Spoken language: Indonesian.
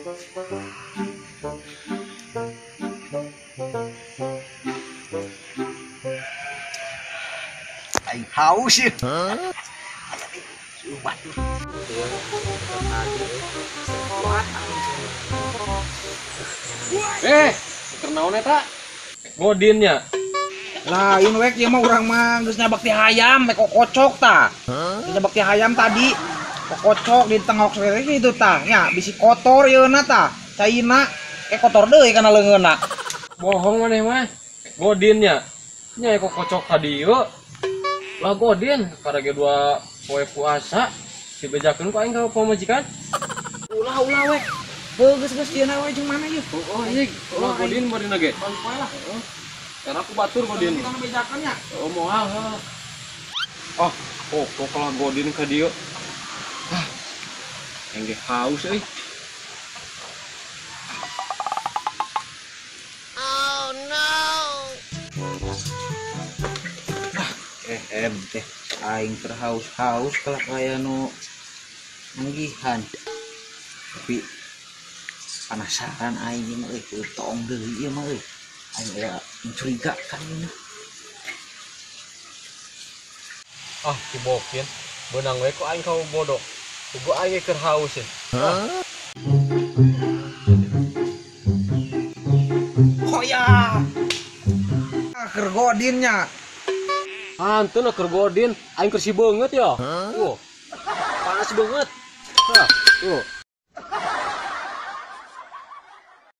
Aing haus ya. Kernaon eta? Godinnya. Lain wek ieu mah urang mah geus nyabak ti hayam kok kocok tah. Nyabak ti hayam tadi kok kocok di tengok sere itu tah nya bisi kotor yeuna tah. Caina kotor deui kana leungeunna. Bohong maneh mah. Godinnya. Nya kok kocok ka dieu. Lah godin karage dua poe puasa dibejakeun ku aing ka pamajikan. Ulah wek. Geus ieu na we jeung mana ieu? Oh iya, godin bari nage. Balik poe lah. Karena aku batur godin. Kita bejakeun nya. Oh moal. Kok kalau godin ka dieu. Engge haus euy. Teh aing terhaus-haus kalau kaya nu manggihan. Tapi penasaran aing mah euy, tong deui ieu mah euy. Aing mencurigakan ini. Dibokin. Beunang we ku aing kau bodoh. Tugu aing keur haus ya. Hoya. Keur godinnya. Hanteu keur godin, aing keur si beungeut ya. Panas banget. Tuh.